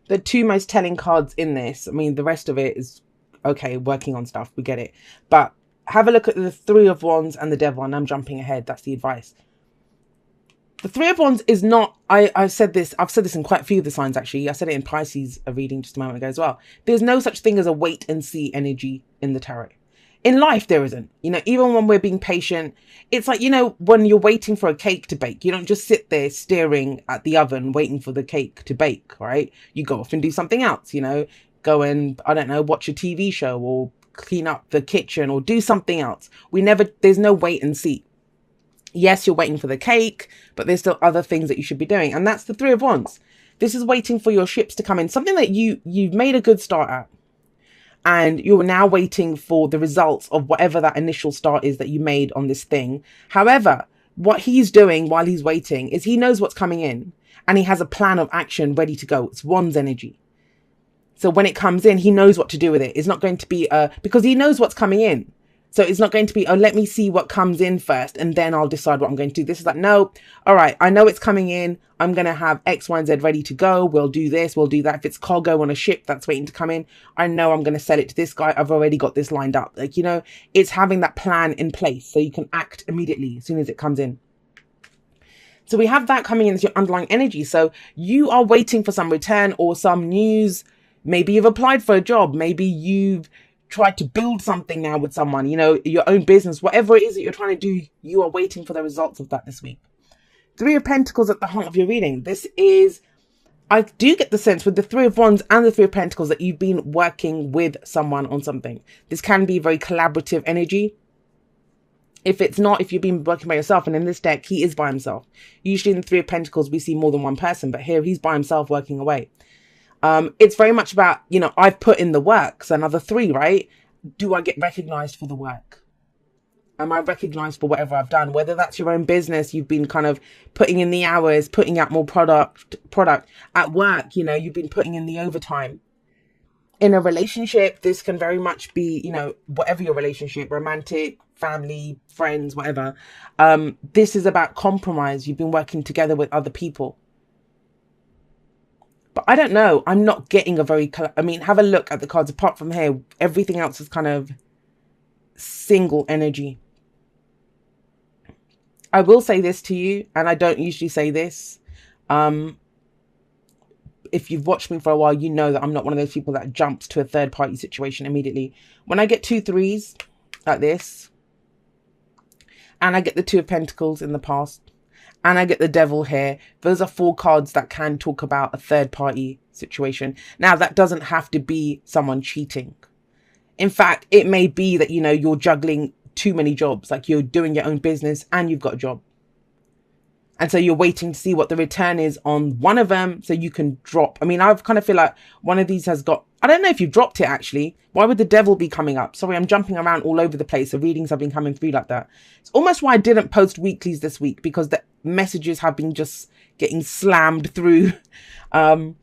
the two most telling cards in this. I mean, the rest of it is okay, working on stuff, we get it. But have a look at the Three of Wands and the Devil, and I'm jumping ahead. That's the advice. The Three of Wands is not, I've said this in quite a few of the signs actually. I said it in Pisces, a reading just a moment ago as well. There's no such thing as a wait and see energy in the tarot. In life, there isn't. You know, even when we're being patient, it's like, you know, when you're waiting for a cake to bake, you don't just sit there staring at the oven waiting for the cake to bake, right? You go off and do something else, you know, go and, I don't know, watch a TV show or clean up the kitchen or do something else. There's no wait and see. Yes, you're waiting for the cake, but there's still other things that you should be doing. And that's the Three of Wands. This is waiting for your ships to come in. Something that you've made a good start at. And you're now waiting for the results of whatever that initial start is that you made on this thing. However, what he's doing while he's waiting is he knows what's coming in. And he has a plan of action ready to go. It's Wands energy. So when it comes in, he knows what to do with it. It's not going to be, because he knows what's coming in. So it's not going to be, oh, let me see what comes in first and then I'll decide what I'm going to do. This is like, no, all right, I know it's coming in. I'm going to have X, Y, and Z ready to go. We'll do this, we'll do that. If it's cargo on a ship that's waiting to come in, I know I'm going to sell it to this guy. I've already got this lined up. Like, you know, it's having that plan in place so you can act immediately as soon as it comes in. So we have that coming in as your underlying energy. So you are waiting for some return or some news. Maybe you've applied for a job. Maybe you've tried to build something now with someone, you know, your own business, whatever it is that you're trying to do, you are waiting for the results of that this week. Three of Pentacles at the heart of your reading. This is, I do get the sense with the Three of Wands and the Three of Pentacles that you've been working with someone on something. This can be very collaborative energy. If it's not, if you've been working by yourself, and in this deck, he is by himself. Usually in the Three of Pentacles, we see more than one person, but here he's by himself working away. It's very much about, you know, I've put in the work. So another three, right? Do I get recognized for the work? Am I recognized for whatever I've done? Whether that's your own business, you've been kind of putting in the hours, putting out more product at work, you know, you've been putting in the overtime. In a relationship, this can very much be, you know, whatever your relationship, romantic, family, friends, whatever. This is about compromise. You've been working together with other people. But I don't know. I'm not getting a very, I mean, have a look at the cards. Apart from here, everything else is kind of single energy. I will say this to you, and I don't usually say this. If you've watched me for a while, you know that I'm not one of those people that jumps to a third party situation immediately. When I get 2 threes like this, and I get the Two of Pentacles in the past, and I get the Devil here, those are 4 cards that can talk about a third party situation. Now, that doesn't have to be someone cheating. In fact, it may be that, you know, you're juggling too many jobs, like you're doing your own business and you've got a job. And so you're waiting to see what the return is on one of them so you can drop. I mean, I kind of feel like one of these has got, I don't know if you've dropped it actually. Why would the Devil be coming up? Sorry, I'm jumping around all over the place. The readings have been coming through like that. It's almost why I didn't post weeklies this week, because the messages have been just getting slammed through. But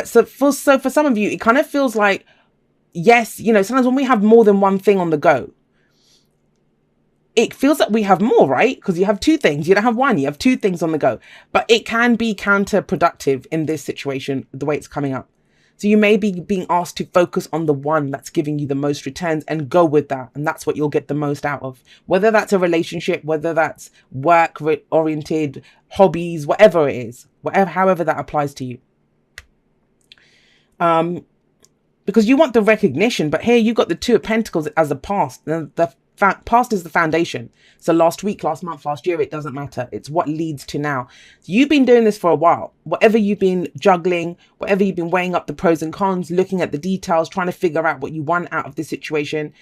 so for some of you, it kind of feels like, yes, you know, sometimes when we have more than one thing on the go, it feels like we have more, right? Because you have 2 things. You don't have one. You have 2 things on the go. But it can be counterproductive in this situation, the way it's coming up. So you may be being asked to focus on the one that's giving you the most returns and go with that. And that's what you'll get the most out of. Whether that's a relationship, whether that's work-oriented, hobbies, whatever it is. However that applies to you. Because you want the recognition. But here you've got the Two of Pentacles as a past. The past is the foundation. So last week, last month, last year, it doesn't matter. It's what leads to now. So you've been doing this for a while. Whatever you've been juggling, whatever you've been weighing up the pros and cons, looking at the details, trying to figure out what you want out of this situation.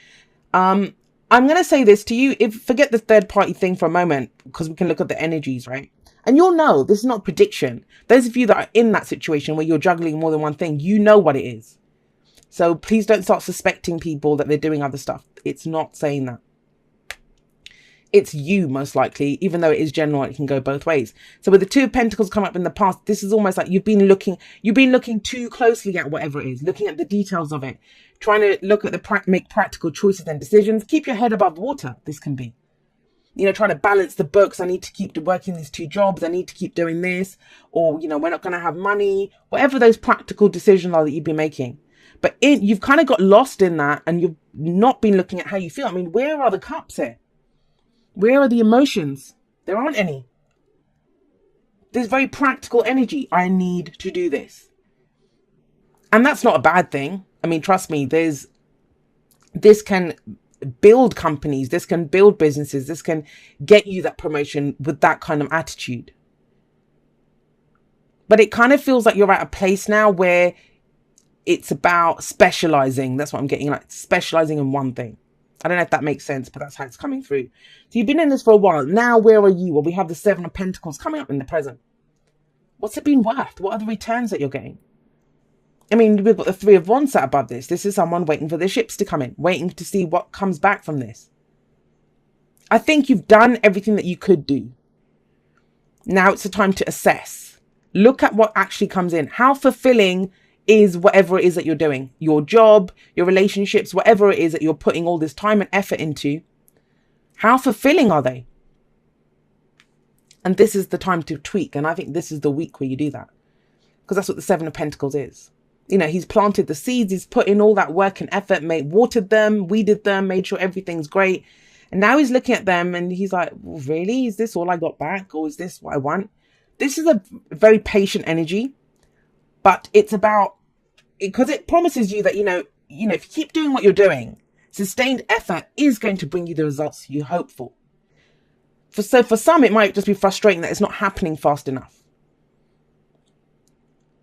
I'm going to say this to you. Forget the third party thing for a moment, because we can look at the energies, right? And you'll know, this is not prediction. Those of you that are in that situation where you're juggling more than one thing, you know what it is. So please don't start suspecting people that they're doing other stuff. It's not saying that. It's you, most likely, even though it is general, it can go both ways. So with the Two of Pentacles come up in the past, this is almost like you've been looking too closely at whatever it is, looking at the details of it, trying to look at make practical choices and decisions. Keep your head above water, this can be. Trying to balance the books. I need to keep working these 2 jobs. I need to keep doing this. Or, we're not going to have money. Whatever those practical decisions are that you've been making. But you've kind of got lost in that, and you've not been looking at how you feel. I mean, where are the cups here? Where are the emotions? There aren't any. There's very practical energy. I need to do this. And that's not a bad thing. I mean, trust me, this can build companies, this can build businesses, this can get you that promotion with that kind of attitude. But it kind of feels like you're at a place now where it's about specializing. That's what I'm getting, like specializing in one thing. I don't know if that makes sense, but that's how it's coming through. So you've been in this for a while. Now, where are you? Well, we have the 7 of Pentacles coming up in the present. What's it been worth? What are the returns that you're getting? I mean, we've got the 3 of Wands sat above this. This is someone waiting for their ships to come in, waiting to see what comes back from this. I think you've done everything that you could do. Now it's the time to assess. Look at what actually comes in. How fulfilling is whatever it is that you're doing? Your job, your relationships, whatever it is that you're putting all this time and effort into. How fulfilling are they? And this is the time to tweak. And I think this is the week where you do that. Because that's what the 7 of Pentacles is. He's planted the seeds, he's put in all that work and effort, watered them, weeded them, made sure everything's great. And now he's looking at them and he's like, well, really? Is this all I got back? Or is this what I want? This is a very patient energy, but it's about, because it promises you that, if you keep doing what you're doing, sustained effort is going to bring you the results you hope for. So for some, it might just be frustrating that it's not happening fast enough.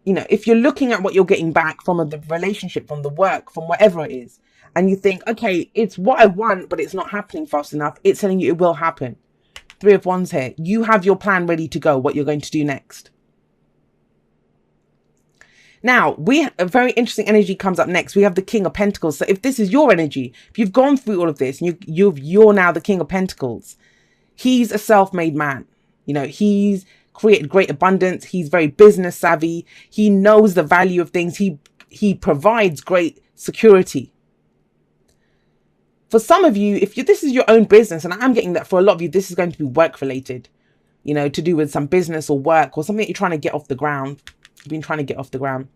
If you're looking at what you're getting back from the relationship, from the work, from whatever it is, and you think, okay, it's what I want, but it's not happening fast enough, it's telling you it will happen. 3 of Wands here. You have your plan ready to go, what you're going to do next. Now, a very interesting energy comes up next. We have the King of Pentacles. So if this is your energy, if you've gone through all of this, and you're now the King of Pentacles, he's a self-made man. He's created great abundance. He's very business savvy. He knows the value of things. He provides great security. For some of you, this is your own business, and I'm getting that for a lot of you, this is going to be work related, to do with some business or work or something that you're trying to get off the ground. You've been trying to get off the ground.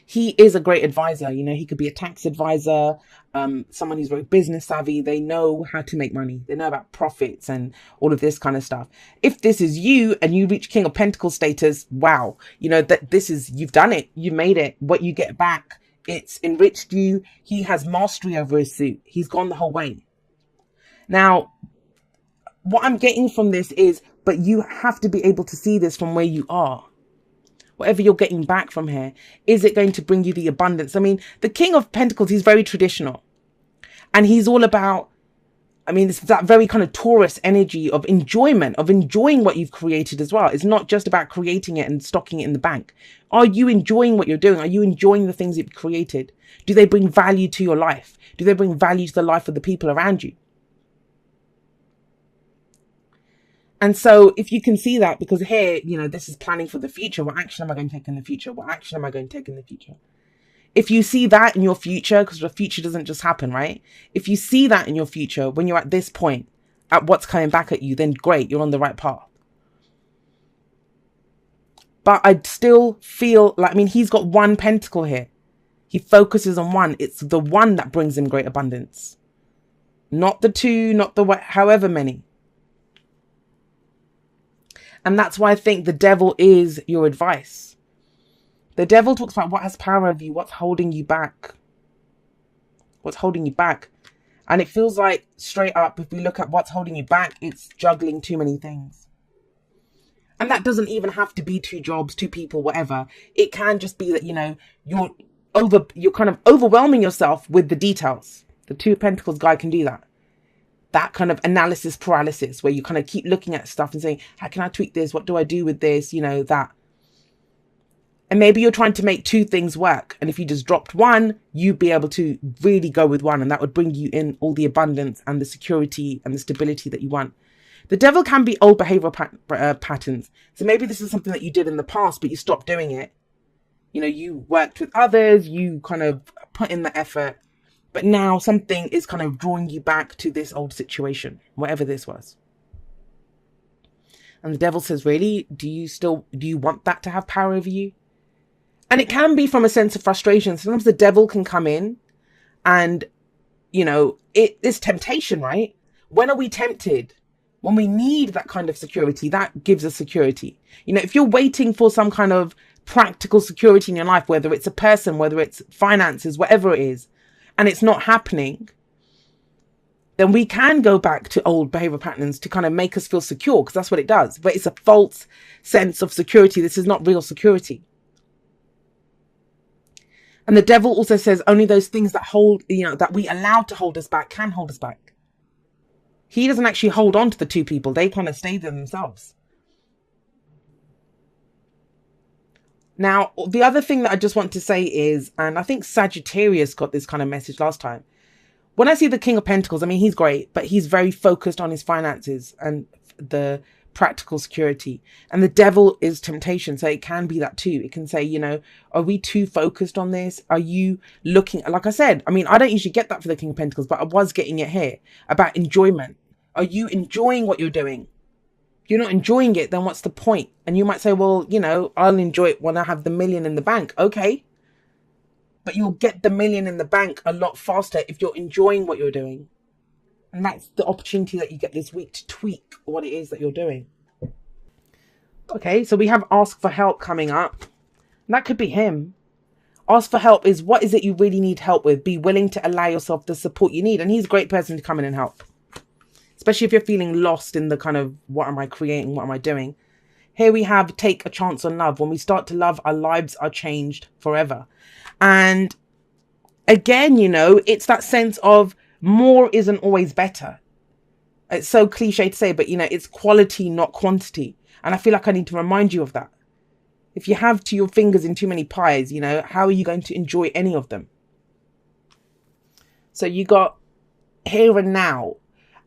He is a great advisor. He could be a tax advisor, someone who's very business savvy. They know how to make money. They know about profits and all of this kind of stuff. If this is you and you reach King of Pentacles status, wow, you've done it. You made it. What you get back, it's enriched you. He has mastery over his suit. He's gone the whole way. Now, what I'm getting from this is, but you have to be able to see this from where you are. Whatever you're getting back from here, is it going to bring you the abundance? I mean, the King of Pentacles, he's very traditional. And he's all about, it's that very kind of Taurus energy of enjoyment, of enjoying what you've created as well. It's not just about creating it and stocking it in the bank. Are you enjoying what you're doing? Are you enjoying the things you've created? Do they bring value to your life? Do they bring value to the life of the people around you? And so if you can see that, because here, this is planning for the future. What action am I going to take in the future? What action am I going to take in the future? If you see that in your future, because the future doesn't just happen, right? If you see that in your future, when you're at this point, at what's coming back at you, then great, you're on the right path. But I still feel like, he's got 1 pentacle here. He focuses on 1. It's the 1 that brings him great abundance. Not the 2, not the however many. And that's why I think the devil is your advice. The devil talks about what has power over you, what's holding you back. What's holding you back. And it feels like, straight up, if we look at what's holding you back, it's juggling too many things. And that doesn't even have to be 2 jobs, 2 people, whatever. It can just be that, you're kind of overwhelming yourself with the details. The 2 of Pentacles guy can do that. That kind of analysis paralysis where you kind of keep looking at stuff and saying, how can I tweak this? What do I do with this? That. And maybe you're trying to make 2 things work. And if you just dropped 1, you'd be able to really go with 1. And that would bring you in all the abundance and the security and the stability that you want. The devil can be old behavioral patterns. So maybe this is something that you did in the past, but you stopped doing it. You worked with others, you kind of put in the effort, But now something is kind of drawing you back to this old situation, whatever this was. And the devil says, really, do you want that to have power over you? And it can be from a sense of frustration. Sometimes the devil can come in and, it's temptation, right? When are we tempted? When we need that kind of security, that gives us security. If you're waiting for some kind of practical security in your life, whether it's a person, whether it's finances, whatever it is, and it's not happening, then we can go back to old behavior patterns to kind of make us feel secure, because that's what it does. But it's a false sense of security. This is not real security. And the devil also says only those things that that we allow to hold us back can hold us back. He doesn't actually hold on to the two people. They kind of stay there themselves. Now, the other thing that I just want to say is, and I think Sagittarius got this kind of message last time. When I see the King of Pentacles, I mean, he's great, but he's very focused on his finances and the practical security. And the devil is temptation. So it can be that too. It can say, are we too focused on this? Are you looking, like I said, I mean, I don't usually get that for the King of Pentacles, but I was getting it here about enjoyment. Are you enjoying what you're doing? If you're not enjoying it, then what's the point? And you might say, well, I'll enjoy it when I have the million in the bank. Okay. But you'll get the million in the bank a lot faster if you're enjoying what you're doing. And that's the opportunity that you get this week to tweak what it is that you're doing. Okay, so we have ask for help coming up. And that could be him. Ask for help is, what is it you really need help with? Be willing to allow yourself the support you need. And he's a great person to come in and help. Especially if you're feeling lost in the kind of, what am I creating? What am I doing? Here we have take a chance on love. When we start to love, our lives are changed forever. And again, it's that sense of more isn't always better. It's so cliche to say, but it's quality, not quantity. And I feel like I need to remind you of that. If you have your fingers in too many pies, how are you going to enjoy any of them? So you got here and now.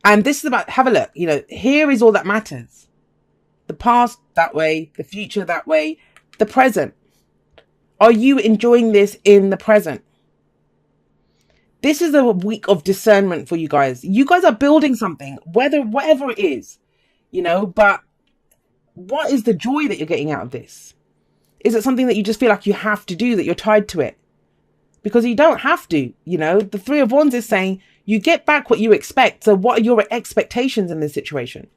And this is about, have a look, here is all that matters. The past that way, the future that way, the present. Are you enjoying this in the present? This is a week of discernment for you guys. You guys are building something, whatever it is, but what is the joy that you're getting out of this? Is it something that you just feel like you have to do, that you're tied to it? Because you don't have to, the Three of Wands is saying you get back what you expect. So what are your expectations in this situation?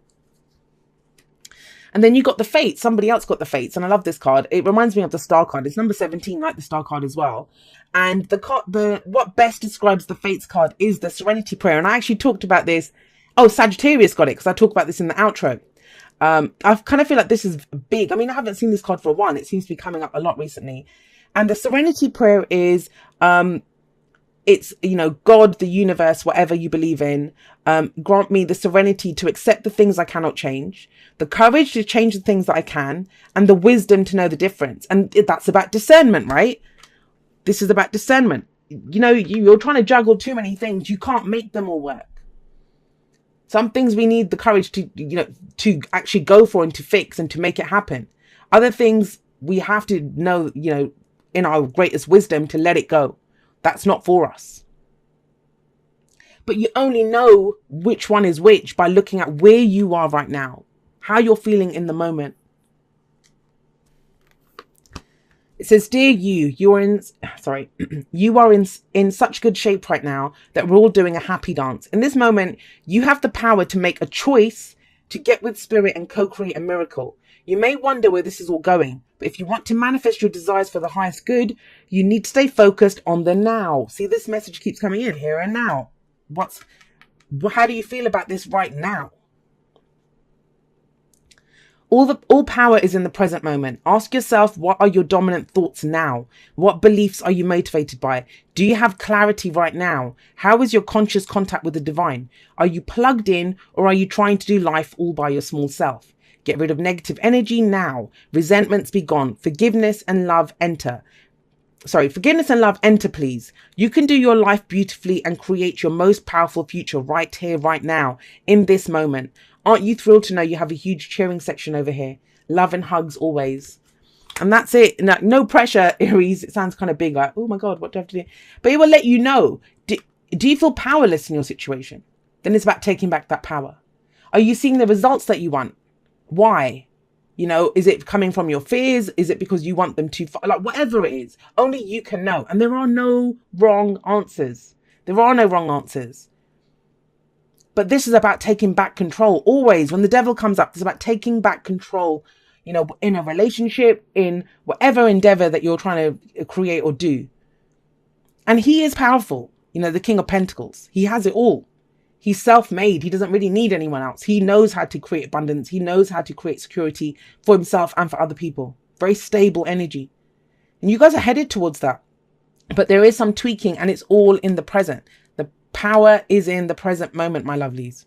And then you got the Fates. Somebody else got the Fates. And I love this card. It reminds me of the Star card. It's number 17, like the Star card as well. And what best describes the Fates card is the Serenity Prayer. And I actually talked about this. Oh, Sagittarius got it, because I talk about this in the outro. I kind of feel like this is big. I mean, I haven't seen this card for a while. It seems to be coming up a lot recently. And the Serenity Prayer is, it's, God, the universe, whatever you believe in, grant me the serenity to accept the things I cannot change, the courage to change the things that I can, and the wisdom to know the difference. And that's about discernment, right? This is about discernment. You're trying to juggle too many things. You can't make them all work. Some things we need the courage to, to actually go for and to fix and to make it happen. Other things we have to know, in our greatest wisdom to let it go. That's not for us. But you only know which one is which by looking at where you are right now, how you're feeling in the moment. It says, dear you are in such good shape right now that we're all doing a happy dance. In this moment, you have the power to make a choice to get with spirit and co-create a miracle. You may wonder where this is all going, but if you want to manifest your desires for the highest good, you need to stay focused on the now. See, this message keeps coming in, here and now. How do you feel about this right now? All power is in the present moment. Ask yourself, what are your dominant thoughts now? What beliefs are you motivated by? Do you have clarity right now? How is your conscious contact with the divine? Are you plugged in, or are you trying to do life all by your small self? Get rid of negative energy now. Resentments be gone. Forgiveness and love enter, please. You can do your life beautifully and create your most powerful future right here, right now, in this moment. Aren't you thrilled to know you have a huge cheering section over here? Love and hugs always. And that's it. No pressure, Aries. It sounds kind of big, like, oh my God, what do I have to do? But it will let you know. Do you feel powerless in your situation? Then it's about taking back that power. Are you seeing the results that you want? Why? You know, is it coming from your fears? Is it because you want them to, like, whatever it is, only you can know. And there are no wrong answers. There are no wrong answers. But this is about taking back control. Always, when the devil comes up, it's about taking back control, you know, in a relationship, in whatever endeavor that you're trying to create or do. And he is powerful. You know, the King of Pentacles. He has it all. He's self-made. He doesn't really need anyone else. He knows how to create abundance. He knows how to create security for himself and for other people. Very stable energy. And you guys are headed towards that. But there is some tweaking, and it's all in the present. The power is in the present moment, my lovelies.